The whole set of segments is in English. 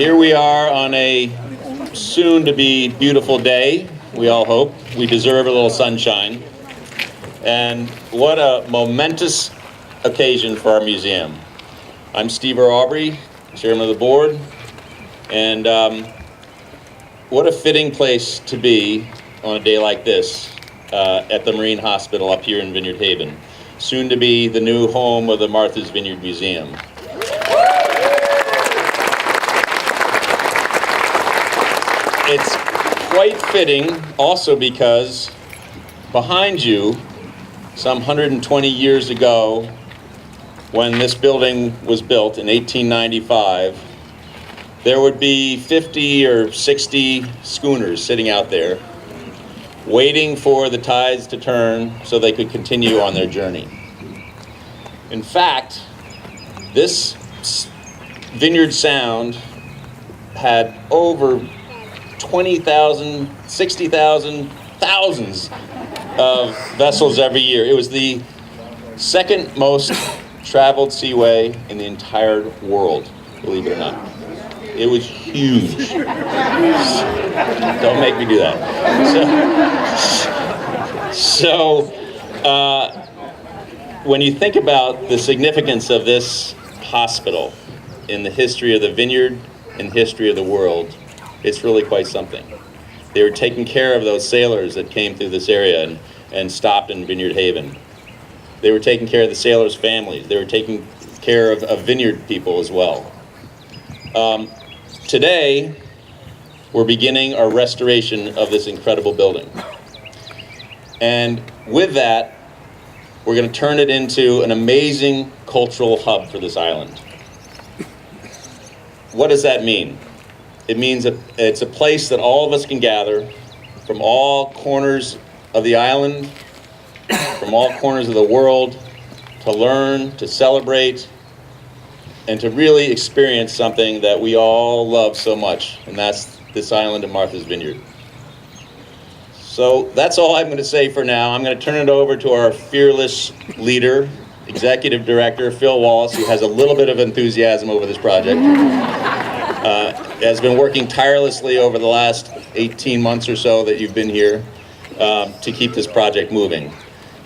Here we are on a soon-to-be beautiful day. We all hope. We deserve a little sunshine. And what a momentous occasion for our museum. I'm Steve Aubrey, chairman of the board, and what a fitting place to be on a day like this at the Marine Hospital up here in Vineyard Haven, soon to be the new home of the Martha's Vineyard Museum. It's quite fitting also because behind you, some 120 years ago, when this building was built in 1895, there would be 50 or 60 schooners sitting out there waiting for the tides to turn so they could continue on their journey. In fact, this Vineyard Sound had over 20,000, 60,000, thousands of vessels every year. It was the second most traveled seaway in the entire world, believe it or not. It was huge. Don't make me do that. So when you think about the significance of this hospital in the history of the Vineyard and history of the world, it's really quite something. They were taking care of those sailors that came through this area and stopped in Vineyard Haven. They were taking care of the sailors' families. They were taking care of vineyard people as well. Today, we're beginning our restoration of this incredible building. And with that, we're going to turn it into an amazing cultural hub for this island. What does that mean? It means it's a place that all of us can gather from all corners of the island, from all corners of the world, to learn, to celebrate, and to really experience something that we all love so much, and that's this island of Martha's Vineyard. So that's all I'm going to say for now. I'm going to turn it over to our fearless leader, Executive Director Phil Wallace, who has a little bit of enthusiasm over this project. Has been working tirelessly over the last 18 months or so that you've been here to keep this project moving.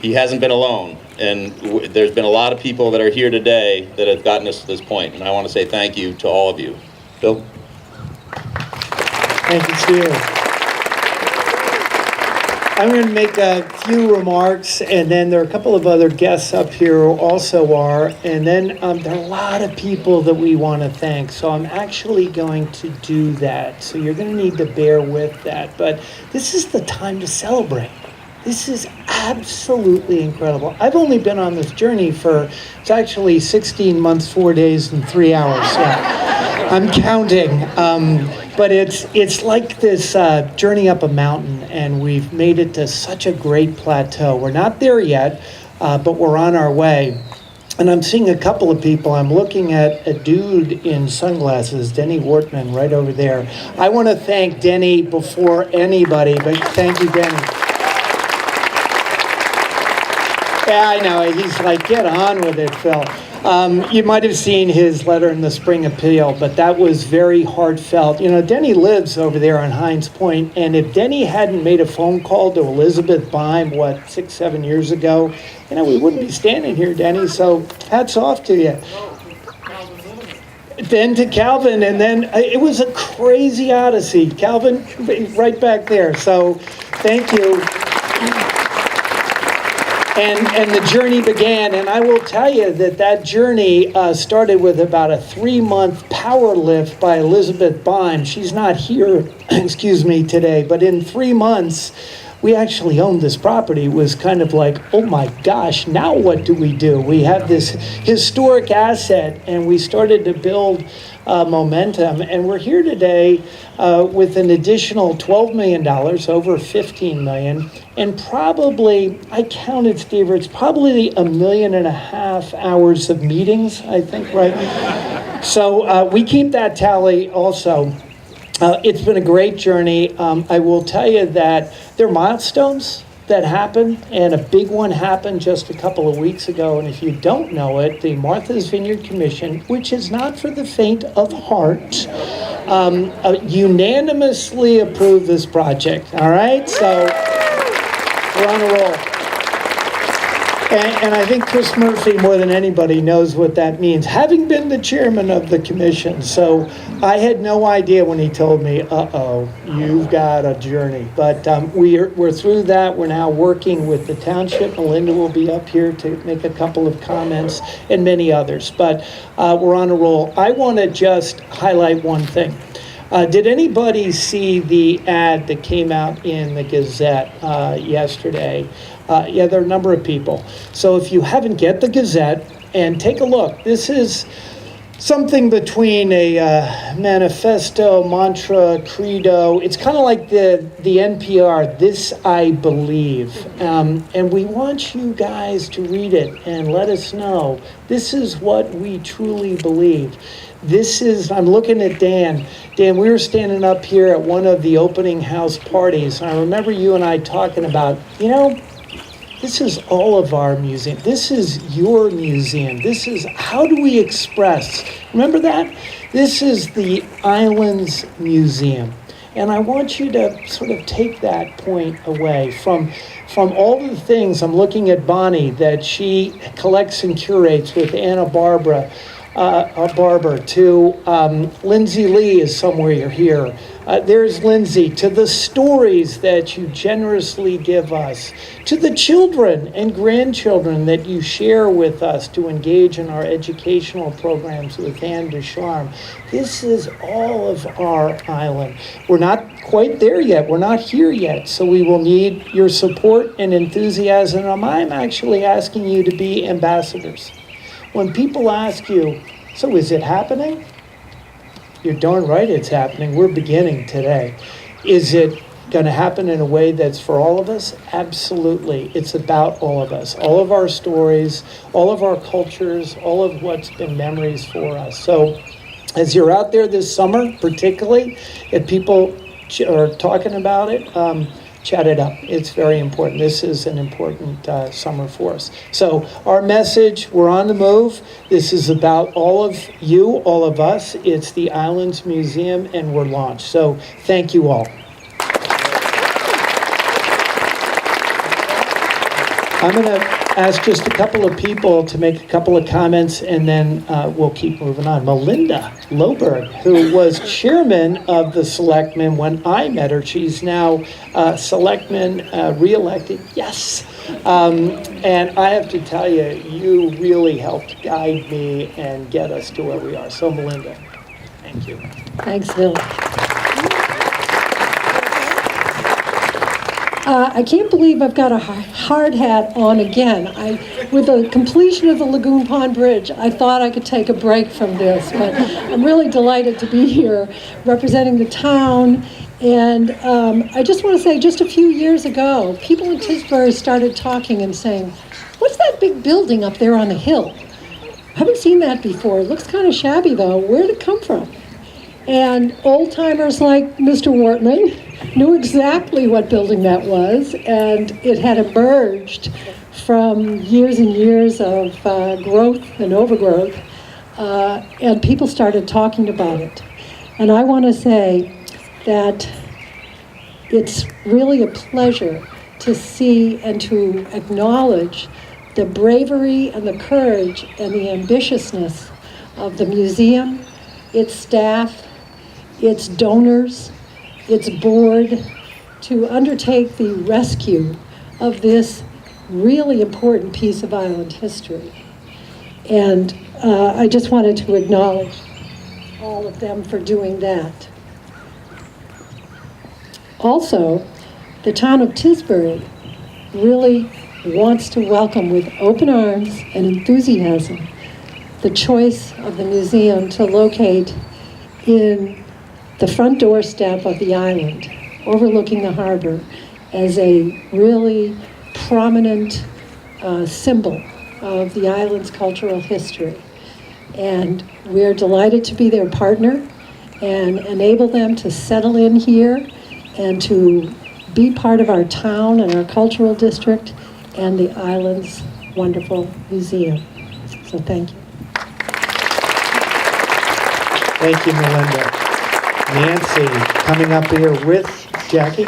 He hasn't been alone, and there's been a lot of people that are here today that have gotten us to this point, and I want to say thank you to all of you. Bill? Thank you, Steve. I'm going to make a few remarks, and then there are a couple of other guests up here who also are, and then there are a lot of people that we want to thank, so I'm actually going to do that. So you're going to need to bear with that, but this is the time to celebrate. This is absolutely incredible. I've only been on this journey it's actually 16 months, 4 days, and 3 hours. Yeah. I'm counting. But it's like this journey up a mountain, and we've made it to such a great plateau. We're not there yet, but we're on our way. And I'm seeing a couple of people. I'm looking at a dude in sunglasses, Denny Wortman, right over there. I want to thank Denny before anybody, but thank you, Denny. Yeah, I know. He's like, get on with it, Phil. You might have seen his letter in the Spring Appeal, but that was very heartfelt. You know, Denny lives over there on Hines Point, and if Denny hadn't made a phone call to Elizabeth Bime, 6, 7 years ago, we wouldn't be standing here, Denny, so hats off to you. Then to Calvin, and then it was a crazy odyssey. Calvin, right back there, so thank you. And the journey began, and I will tell you that journey started with about a 3-month power lift by Elizabeth Bime. She's not here, excuse me, today, but in 3 months, we actually owned this property. It was kind of like, oh my gosh, now what do we do? We have this historic asset, and we started to build momentum, and we're here today with an additional $12 million, over $15 million, and probably, I counted, Steve, it's probably 1.5 million hours of meetings, I think, right? So we keep that tally also. It's been a great journey. I will tell you that there are milestones, that happen, and a big one happened just a couple of weeks ago. And if you don't know it, the Martha's Vineyard Commission, which is not for the faint of heart, unanimously approved this project. All right, so we're on a roll. And I think Chris Murphy, more than anybody, knows what that means, having been the chairman of the commission. So I had no idea when he told me, uh-oh, you've got a journey. But we're through that. We're now working with the township. Melinda will be up here to make a couple of comments, and many others. But we're on a roll. I want to just highlight one thing. Did anybody see the ad that came out in the Gazette yesterday? Yeah, there are a number of people. So if you haven't get the Gazette, and take a look, this is something between a manifesto, mantra, credo. It's kind of like the NPR, This I Believe. And we want you guys to read it and let us know, this is what we truly believe. This is, I'm looking at Dan. Dan, we were standing up here at one of the opening house parties. I remember you and I talking about, this is all of our museum. This is your museum. This is, how do we express? Remember that? This is the Islands Museum. And I want you to sort of take that point away from all the things. I'm looking at Bonnie, that she collects and curates with Anna Barber, to Lindsay Lee is somewhere here. There's Lindsay, to the stories that you generously give us, to the children and grandchildren that you share with us to engage in our educational programs with Anne Ducharme. This is all of our island. We're not quite there yet. We're not here yet. So we will need your support and enthusiasm. I'm actually asking you to be ambassadors. When people ask you, so is it happening? You're darn right it's happening. We're beginning today. Is it going to happen in a way that's for all of us? Absolutely. It's about all of us, all of our stories, all of our cultures, all of what's been memories for us. So as you're out there this summer, particularly, if people are talking about it, chat it up. It's very important. This is an important summer for us. So our message, we're on the move. This is about all of you, all of us. It's the Islands Museum, and we're launched. So thank you all. I'm going to ask just a couple of people to make a couple of comments, and then we'll keep moving on. Melinda Loberg, who was chairman of the selectmen when I met her. She's now selectman, re-elected. Yes. And I have to tell you, you really helped guide me and get us to where we are. So Melinda, thank you. Thanks, Bill. I can't believe I've got a hard hat on again. With the completion of the Lagoon Pond Bridge, I thought I could take a break from this, but I'm really delighted to be here representing the town. And I just want to say, just a few years ago, people in Tisbury started talking and saying, what's that big building up there on the hill? I haven't seen that before. It looks kind of shabby, though. Where did it come from? And old-timers like Mr. Wortman knew exactly what building that was, and it had emerged from years and years of growth and overgrowth, and people started talking about it. And I want to say that it's really a pleasure to see and to acknowledge the bravery and the courage and the ambitiousness of the museum, its staff, its donors, its board, to undertake the rescue of this really important piece of island history. And I just wanted to acknowledge all of them for doing that. Also, the town of Tisbury really wants to welcome with open arms and enthusiasm the choice of the museum to locate in the front doorstep of the island, overlooking the harbor, as a really prominent symbol of the island's cultural history. And we're delighted to be their partner and enable them to settle in here and to be part of our town and our cultural district and the island's wonderful museum. So thank you. Thank you, Melinda. Nancy, coming up here with Jackie.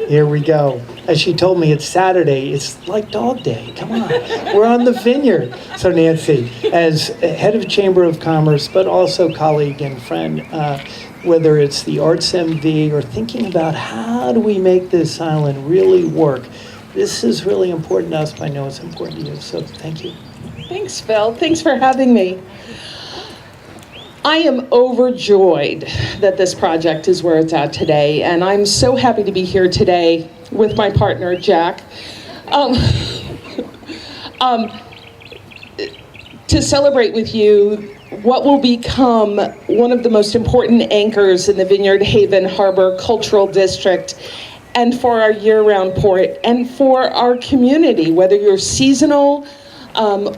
Here we go. As she told me, it's Saturday. It's like Dog Day. Come on. We're on the Vineyard. So Nancy, as head of Chamber of Commerce, but also colleague and friend, whether it's the Arts MV or thinking about how do we make this island really work, this is really important to us, but I know it's important to you. So thank you. Thanks, Phil. Thanks for having me. I am overjoyed that this project is where it's at today, and I'm so happy to be here today with my partner, Jack, to celebrate with you what will become one of the most important anchors in the Vineyard Haven Harbor Cultural District, and for our year-round port, and for our community, whether you're seasonal,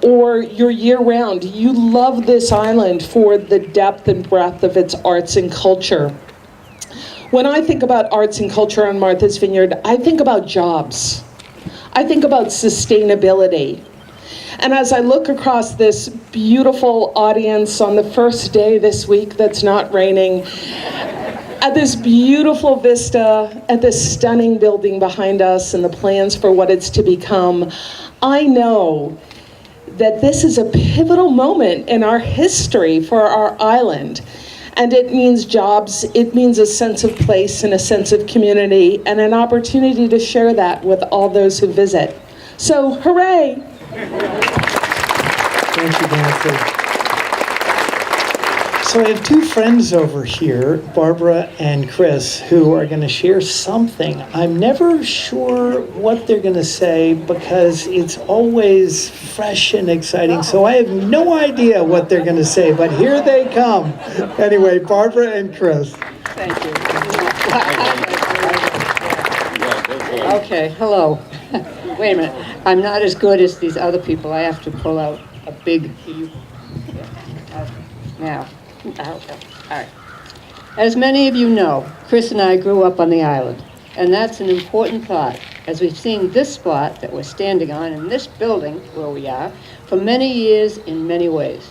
or you're year-round. You love this island for the depth and breadth of its arts and culture. When I think about arts and culture on Martha's Vineyard, I think about jobs. I think about sustainability. And as I look across this beautiful audience on the first day this week that's not raining, at this beautiful vista, at this stunning building behind us and the plans for what it's to become, I know that this is a pivotal moment in our history for our island. And it means jobs, it means a sense of place and a sense of community and an opportunity to share that with all those who visit. So, hooray! Thank you, Nancy. So I have two friends over here, Barbara and Chris, who are going to share something. I'm never sure what they're going to say because it's always fresh and exciting. So I have no idea what they're going to say, but here they come. Anyway, Barbara and Chris. Thank you. Okay, hello. Wait a minute. I'm not as good as these other people. I have to pull out a big... Now. All right. As many of you know, Chris and I grew up on the island, and that's an important thought, as we've seen this spot that we're standing on in this building where we are for many years in many ways.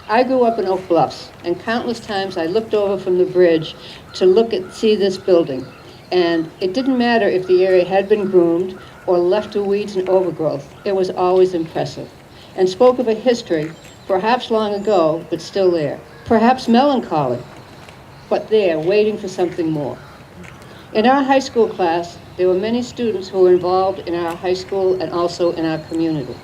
I grew up in Oak Bluffs, and countless times I looked over from the bridge to see this building, and it didn't matter if the area had been groomed or left to weeds and overgrowth. It was always impressive, and spoke of a history, perhaps long ago, but still there. Perhaps melancholy, but there, waiting for something more. In our high school class, there were many students who were involved in our high school and also in our community.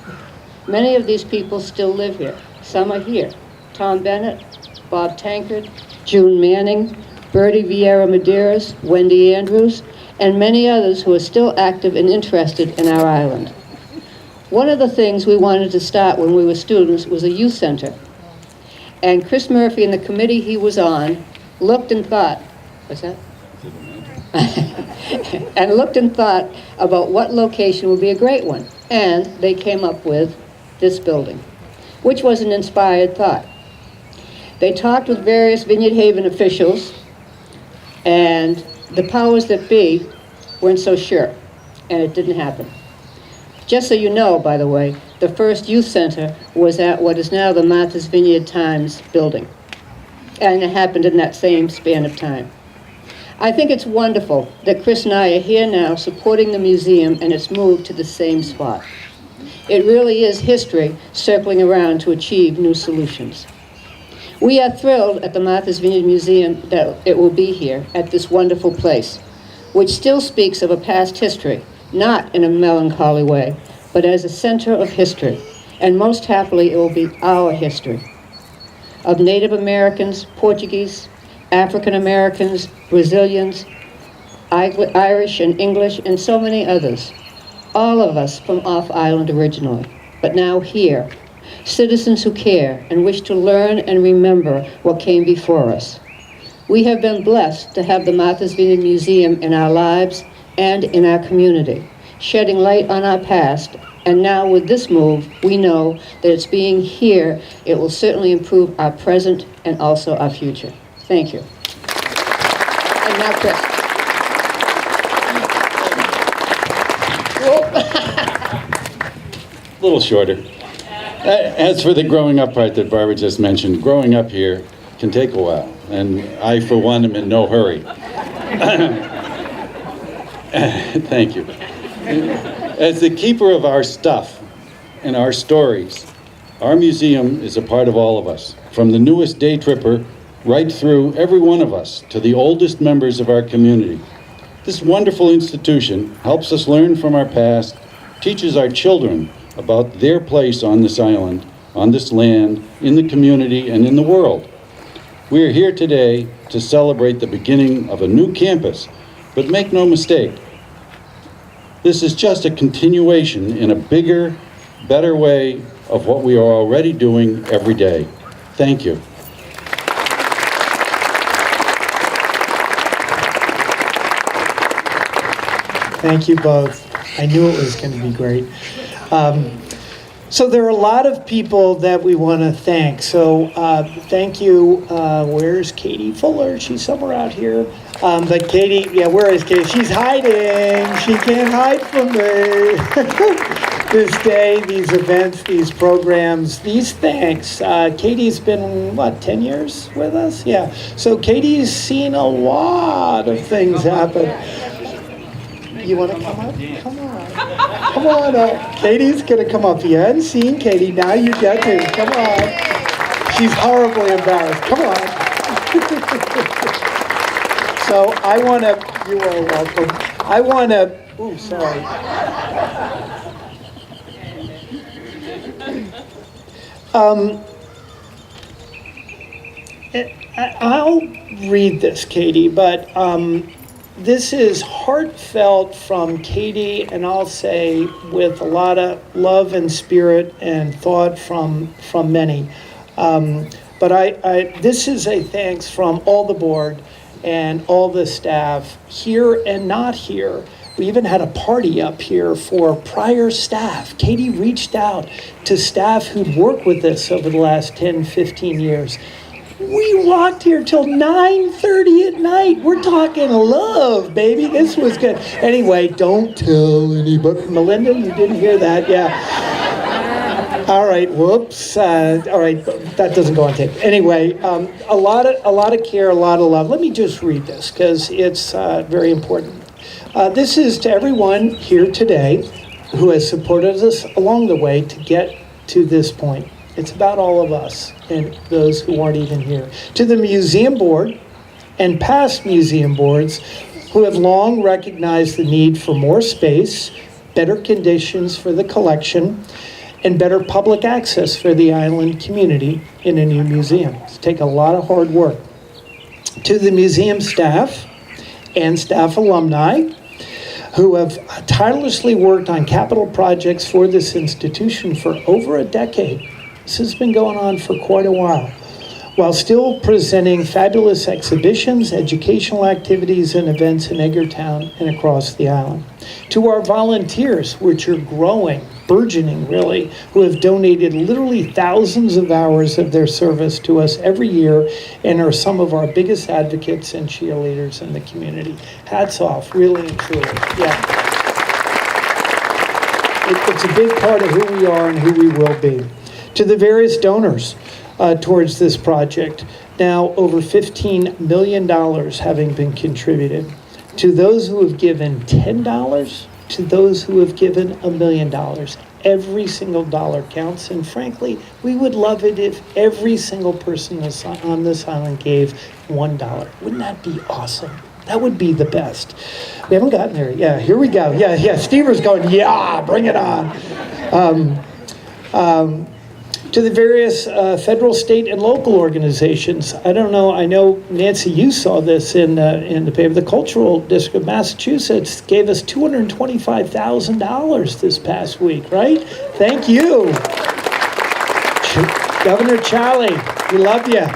Many of these people still live here. Some are here. Tom Bennett, Bob Tankard, June Manning, Bertie Vieira Medeiros, Wendy Andrews, and many others who are still active and interested in our island. One of the things we wanted to start when we were students was a youth center. And Chris Murphy and the committee he was on looked and thought, what's that? And looked and thought about what location would be a great one. And they came up with this building, which was an inspired thought. They talked with various Vineyard Haven officials, and the powers that be weren't so sure, and it didn't happen. Just so you know, by the way, the first youth center was at what is now the Martha's Vineyard Times building. And it happened in that same span of time. I think it's wonderful that Chris and I are here now supporting the museum and its move to the same spot. It really is history circling around to achieve new solutions. We are thrilled at the Martha's Vineyard Museum that it will be here at this wonderful place, which still speaks of a past history, not in a melancholy way, but as a center of history, and most happily it will be our history, of Native Americans, Portuguese, African Americans, Brazilians, Irish and English, and so many others, all of us from off-island originally, but now here, citizens who care and wish to learn and remember what came before us. We have been blessed to have the Martha's Vineyard Museum in our lives and in our community, shedding light on our past, and now with this move, we know that it's being here, it will certainly improve our present and also our future. Thank you. And now, Chris. little shorter. As for the growing up part that Barbara just mentioned, growing up here can take a while, and I, for one, am in no hurry. Thank you. As the keeper of our stuff and our stories, our museum is a part of all of us, from the newest day tripper right through every one of us to the oldest members of our community. This wonderful institution helps us learn from our past, teaches our children about their place on this island, on this land, in the community, and in the world. We are here today to celebrate the beginning of a new campus, but make no mistake, this is just a continuation in a bigger, better way of what we are already doing every day. Thank you. Thank you both. I knew it was going to be great. So there are a lot of people that we want to thank. So thank you. Where's Katie Fuller? She's somewhere out here. But Katie, yeah, where is Katie? She's hiding. She can't hide from me. This day, these events, these programs, these thanks. Katie's been, 10 years with us? Yeah. So Katie's seen a lot of things happen. You want to come up? Come on. Come on up. Katie's going to come up. You hadn't seen Katie. Now you get to. Come on. She's horribly embarrassed. Come on. So I want to, you are welcome. I want to, ooh, sorry. I'll read this, Katie, but this is heartfelt from Katie, and I'll say with a lot of love and spirit and thought from many. But this is a thanks from all the board and all the staff here and not here. We even had a party up here for prior staff. Katie reached out to staff who'd worked with us over the last 10, 15 years. We rocked here till 9:30 at night. We're talking love, baby. This was good. Anyway, don't tell anybody. Melinda, you didn't hear that, yeah. All right, whoops. All right, that doesn't go on tape. Anyway, a lot of care, a lot of love. Let me just read this because it's very important. This is to everyone here today who has supported us along the way to get to this point. It's about all of us and those who aren't even here. To the museum board and past museum boards who have long recognized the need for more space, better conditions for the collection, and better public access for the island community in a new museum. It's taken a lot of hard work. To the museum staff and staff alumni who have tirelessly worked on capital projects for this institution for over a decade. This has been going on for quite a while still presenting fabulous exhibitions, educational activities, and events in Edgartown and across the island. To our volunteers, which are growing, burgeoning really, who have donated literally thousands of hours of their service to us every year and are some of our biggest advocates and cheerleaders in the community. Hats off, really and truly, yeah. It's a big part of who we are and who we will be. To the various donors towards this project, now over $15 million having been contributed. To those who have given $10, to those who have given $1 million. Every single dollar counts, and frankly, we would love it if every single person on this island gave $1. Wouldn't that be awesome? That would be the best. We haven't gotten there. Yeah, here we go. Yeah, Stever's going, yeah, bring it on. To the various federal, state, and local organizations. I don't know, I know, Nancy, you saw this in the paper. The Cultural District of Massachusetts gave us $225,000 this past week, right? Thank you. Governor Charlie, we love you.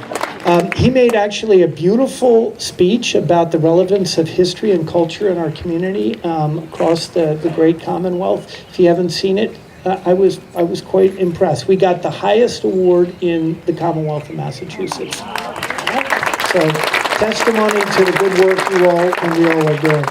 He made actually a beautiful speech about the relevance of history and culture in our community across the great Commonwealth. If you haven't seen it, I was quite impressed. We got the highest award in the Commonwealth of Massachusetts. So, testimony to the good work you all and we all are doing.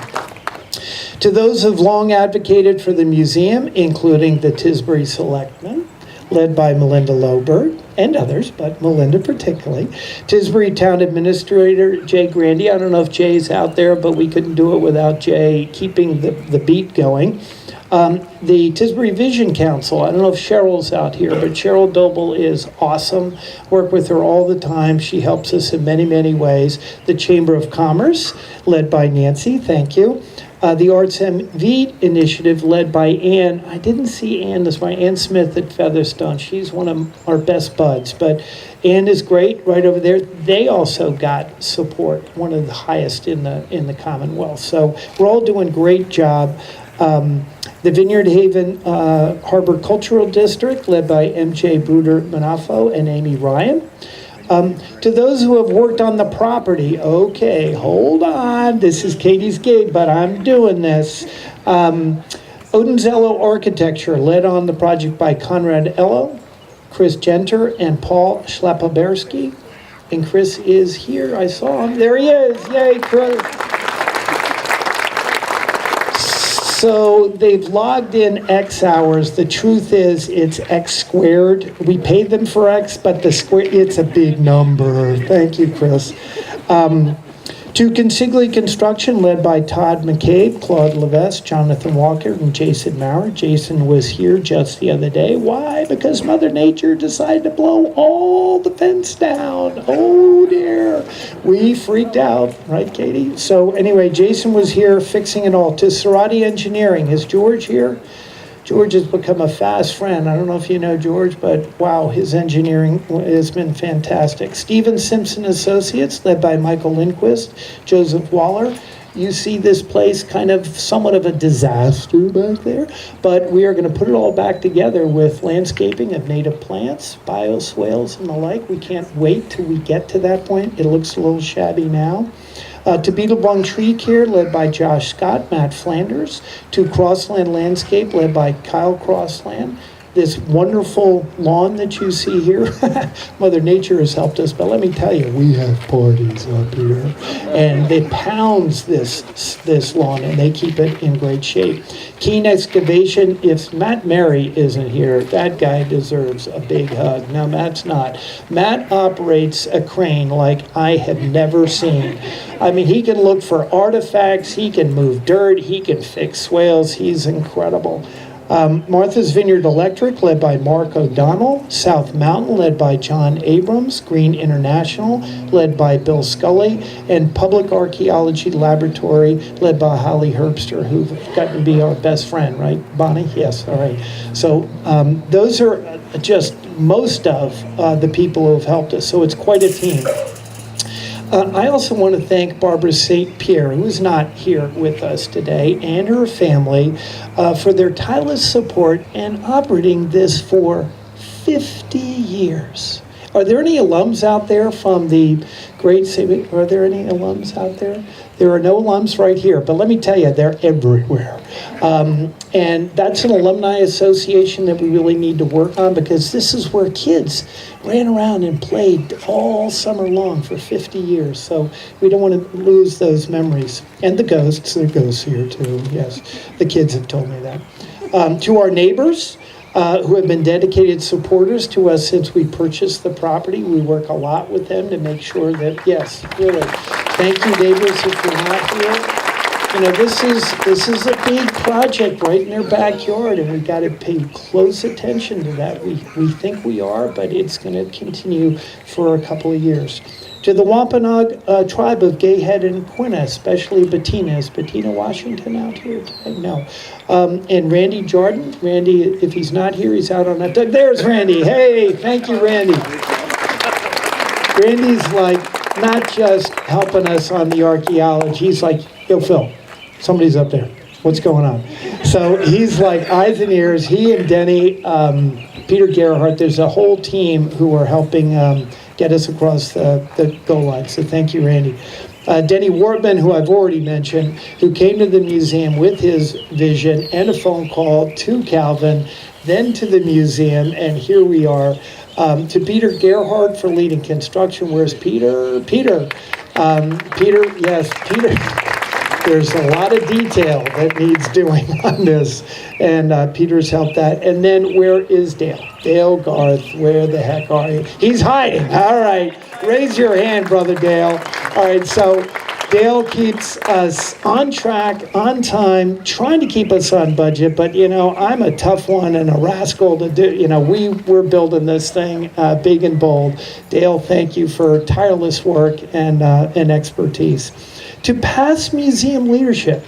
To those who've long advocated for the museum, including the Tisbury Selectmen, led by Melinda Loberg and others, but Melinda particularly. Tisbury Town Administrator Jay Grandy. I don't know if Jay's out there, but we couldn't do it without Jay keeping the beat going. The Tisbury Vision Council, I don't know if Cheryl's out here, but Cheryl Doble is awesome. Work with her all the time. She helps us in many, many ways. The Chamber of Commerce, led by Nancy, thank you. The Arts MV initiative led by Ann. I didn't see Ann this morning. Ann Smith at Featherstone. She's one of our best buds, but Ann is great right over there. They also got support, one of the highest in the Commonwealth. So we're all doing a great job. The Vineyard Haven Harbor Cultural District, led by MJ Bruder Manafo and Amy Ryan. To those who have worked on the property, okay, hold on, this is Katie's gig, but I'm doing this. Odenzello Architecture, led on the project by Conrad Ello, Chris Genter, and Paul Schlapaberski. And Chris is here, I saw him, there he is, yay, Chris. So they've logged in X hours. The truth is it's X squared. We paid them for X, but the square, it's a big number. Thank you, Chris. To Consigli Construction, led by Todd McCabe, Claude Levesque, Jonathan Walker, and Jason Maurer. Jason was here just the other day. Why? Because Mother Nature decided to blow all the fence down. Oh dear. We freaked out, right, Katie? So anyway, Jason was here fixing it all. To Cerati Engineering, is George here? George has become a fast friend. I don't know if you know George, but wow, his engineering has been fantastic. Stephen Simpson Associates, led by Michael Lindquist, Joseph Waller. You see this place kind of somewhat of a disaster back there, but we are going to put it all back together with landscaping of native plants, bioswales, and the like. We can't wait till we get to that point. It looks a little shabby now. To Beetlebong Tree Care, led by Josh Scott, Matt Flanders. To Crossland Landscape, led by Kyle Crossland. This wonderful lawn that you see here, Mother Nature has helped us, but let me tell you, we have parties up here. And they pounds this lawn, and they keep it in great shape. Keen Excavation, if Matt Mary isn't here, that guy deserves a big hug. Now, Matt's not. Matt operates a crane like I have never seen. I mean, he can look for artifacts, he can move dirt, he can fix swales, he's incredible. Martha's Vineyard Electric, led by Mark O'Donnell. South Mountain, led by John Abrams. Green International, led by Bill Scully. And Public Archaeology Laboratory, led by Holly Herbster, who've gotten to be our best friend, right, Bonnie? Yes, all right. So those are just most of the people who have helped us. So it's quite a team. I also want to thank Barbara St. Pierre, who is not here with us today, and her family for their tireless support and operating this for 50 years. Are there any alums out there from the great city? Are there any alums out there? There are no alums right here, but let me tell you, they're everywhere. And that's an alumni association that we really need to work on, because this is where kids ran around and played all summer long for 50 years. So we don't want to lose those memories. And the ghosts, there are ghosts here too, yes. The kids have told me that. To our neighbors, who have been dedicated supporters to us since we purchased the property. We work a lot with them to make sure that, yes, really. Thank you, neighbors, if you're not here. You know, this is a big project right in their backyard, and we've got to pay close attention to that. We think we are, but it's going to continue for a couple of years. To the Wampanoag tribe of Gayhead and Quina, especially Bettina. Is Bettina Washington out here today? No. And Randy Jordan. Randy, if he's not here, he's out on that. There's Randy. Hey, thank you, Randy. Randy's like not just helping us on the archaeology. He's like, yo, Phil, somebody's up there. What's going on? So he's like eyes and ears. He and Denny, Peter Gerhardt, there's a whole team who are helping get us across the goal line. So thank you, Randy. Denny Wortman, who I've already mentioned, who came to the museum with his vision and a phone call to Calvin, then to the museum, and here we are. To Peter Gerhardt for leading construction. Where's Peter? Peter, yes, Peter. There's a lot of detail that needs doing on this, and Peter's helped that. And then where is Dale? Dale Garth, where the heck are you? He's hiding. All right, raise your hand, Brother Dale. All right, so Dale keeps us on track, on time, trying to keep us on budget, but you know, I'm a tough one and a rascal to do. You know, we're building this thing big and bold. Dale, thank you for tireless work and expertise. To past museum leadership,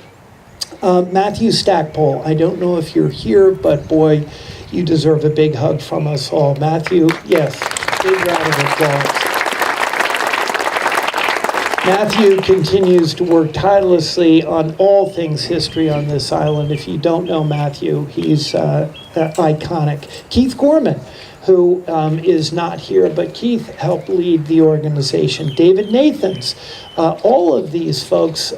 Matthew Stackpole, I don't know if you're here, but boy, you deserve a big hug from us all. Matthew, yes, big round of applause. Matthew continues to work tirelessly on all things history on this island. If you don't know Matthew, he's iconic. Keith Gorman, who is not here, but Keith helped lead the organization. David Nathans, all of these folks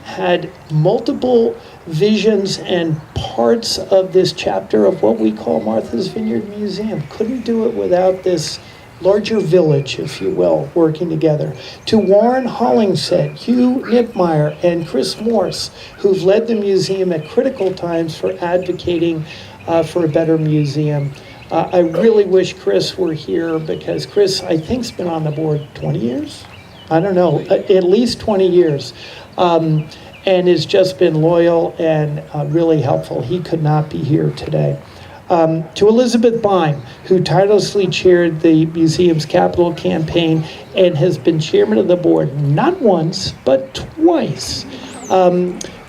had multiple visions and parts of this chapter of what we call Martha's Vineyard Museum. Couldn't do it without this larger village, if you will, working together. To Warren Hollingshead, Hugh Nipmeyer, and Chris Morse, who've led the museum at critical times for advocating for a better museum. I really wish Chris were here because Chris, I think, has been on the board 20 years? I don't know, at least 20 years. And has just been loyal and really helpful. He could not be here today. To Elizabeth Bime, who tirelessly chaired the museum's capital campaign and has been chairman of the board not once, but twice.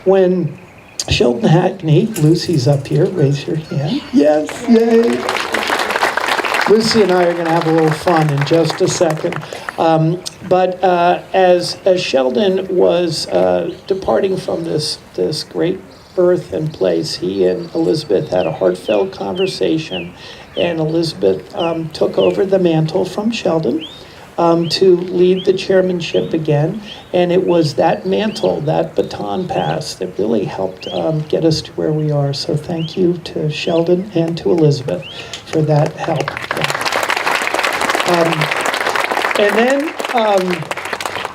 When Sheldon Hackney, Lucy's up here, raise your hand. Yes, yay. Lucy and I are going to have a little fun in just a second. But as Sheldon was departing from this great earth and place, he and Elizabeth had a heartfelt conversation, and Elizabeth took over the mantle from Sheldon to lead the chairmanship again. And it was that mantle, that baton pass, that really helped get us to where we are. So thank you to Sheldon and to Elizabeth for that help. And then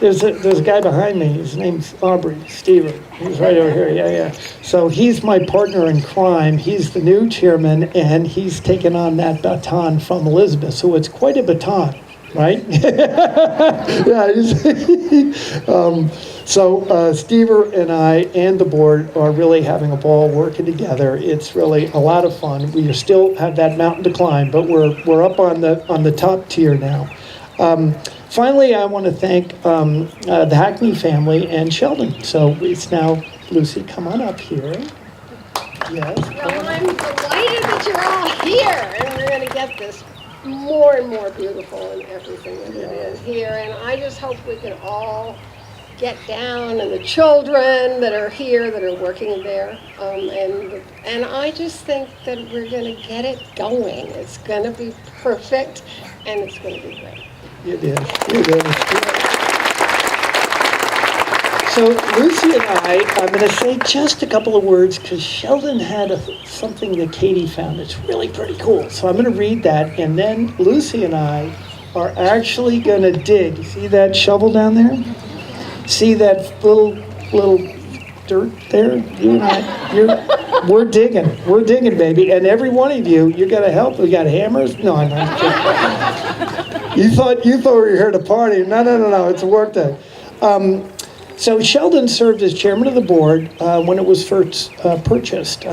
there's a guy behind me. His name's Aubrey Steven. He's right over here. Yeah. So he's my partner in crime. He's the new chairman, and he's taken on that baton from Elizabeth. So it's quite a baton, right? Yeah. So Steve and I and the board are really having a ball working together. It's really a lot of fun. We still have that mountain to climb, but we're up on the top tier now. Finally, I want to thank the Hackney family and Sheldon. So it's now, Lucy, come on up here. Yes. Well, I'm delighted that you're all here, and we're going to get this more and more beautiful and everything that it is here. And I just hope we can all get down, and the children that are here, that are working there. And I just think that we're going to get it going. It's going to be perfect, and it's going to be great. It is. So Lucy and I'm going to say just a couple of words because Sheldon had something that Katie found that's really pretty cool. So I'm going to read that, and then Lucy and I are actually going to dig. See that shovel down there? See that little dirt there? You and I, we're digging, baby. And every one of you got to help. We got hammers. No, I'm not kidding. You thought we were here to party. No. It's a work day. So Sheldon served as chairman of the board when it was first purchased.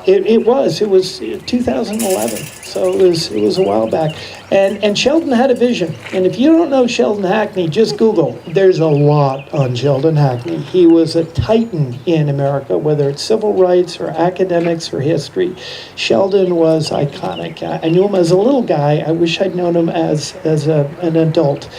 It was 2011. So it was a while back. And Sheldon had a vision. And if you don't know Sheldon Hackney, just Google. There's a lot on Sheldon Hackney. He was a titan in America, whether it's civil rights or academics or history. Sheldon was iconic. I knew him as a little guy. I wish I'd known him as an adult.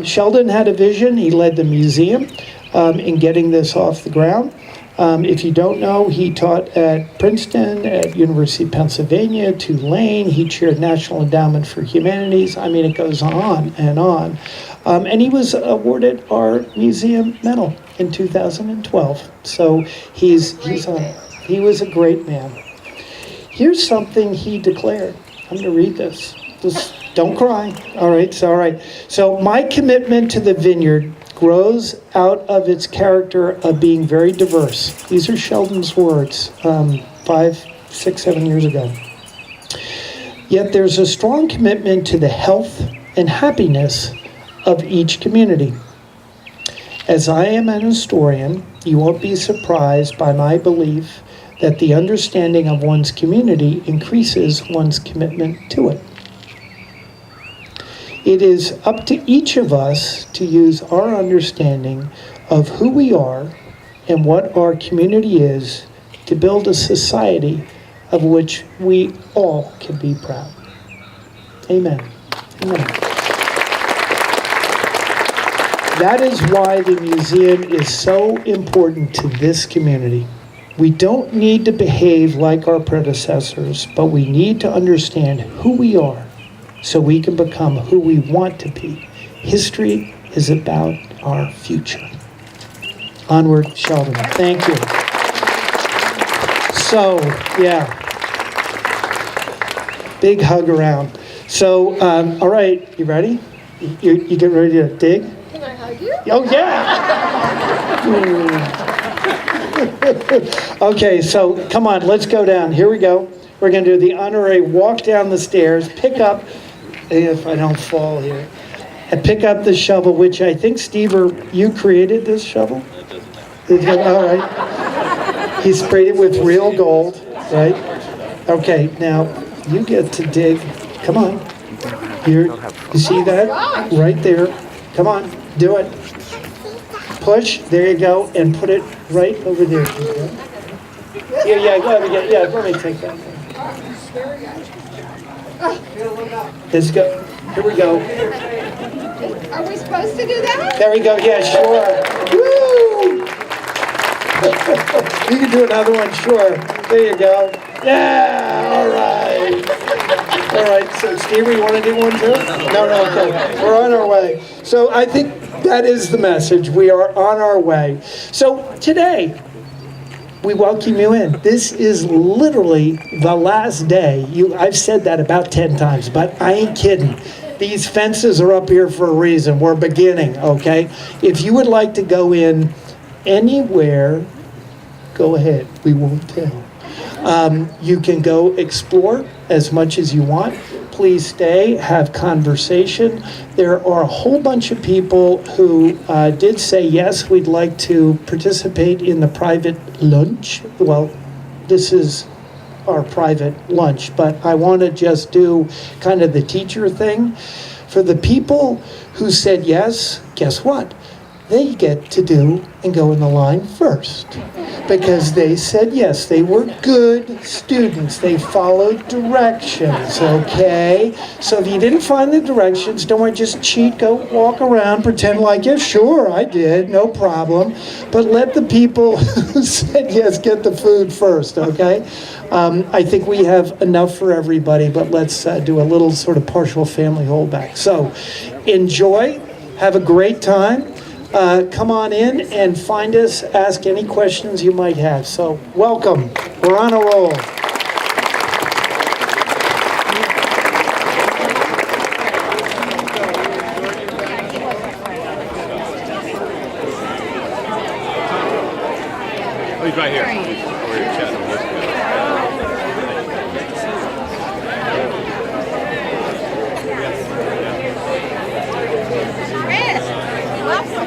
Sheldon had a vision. He led the museum in getting this off the ground. If you don't know, he taught at Princeton, at University of Pennsylvania, Tulane. He chaired National Endowment for Humanities. I mean, it goes on and on. And he was awarded our museum medal in 2012. So he was a great man. Here's something he declared. I'm going to read this. Just don't cry. All right. So my commitment to the Vineyard grows out of its character of being very diverse. These are Sheldon's words 5, 6, 7 years ago. Yet there's a strong commitment to the health and happiness of each community. As I am an historian, you won't be surprised by my belief that the understanding of one's community increases one's commitment to it. It is up to each of us to use our understanding of who we are and what our community is to build a society of which we all can be proud. Amen. Amen. That is why the museum is so important to this community. We don't need to behave like our predecessors, but we need to understand who we are so we can become who we want to be. History is about our future. Onward, Sheldon. Thank you. So, yeah. Big hug around. So, all right, you ready? You get ready to dig? Can I hug you? Oh, yeah. Okay, so come on, let's go down. Here we go. We're going to do the honorary walk down the stairs, pick up, if I don't fall here, and pick up the shovel, which I think, Steve, you created this shovel? All right. He sprayed it with real gold, right? Okay, now you get to dig. Come on. Here, you see that? Right there. Come on, do it. Push, there you go, and put it right over there. Yeah, go ahead, yeah, let me take that. Let's go, here we go. Are we supposed to do that? There we go, yeah, sure. Woo! You can do another one, sure. There you go. Yeah, all right. All right, so Steve, you want to do one too? No, okay. We're on our way. So I think that is the message. We are on our way. So today, we welcome you in. This is literally the last day. I've said that about 10 times, but I ain't kidding. These fences are up here for a reason. We're beginning, okay? If you would like to go in anywhere, go ahead. We won't tell. You can go explore as much as you want. Please stay, have conversation. There are a whole bunch of people who did say, yes, we'd like to participate in the private lunch. Well, this is our private lunch, but I want to just do kind of the teacher thing. For the people who said yes, guess what? They get to do and go in the line first because they said yes. They were good students. They followed directions, okay? So if you didn't find the directions, don't worry, just cheat, go walk around, pretend like, yeah, sure, I did, no problem. But let the people who said yes get the food first, okay? I think we have enough for everybody, but let's do a little sort of partial family holdback. So enjoy, have a great time. Come on in and find us, ask any questions you might have. So welcome, we're on a roll. Oh, he's right here. He's over here chatting with this guy. Chris, welcome.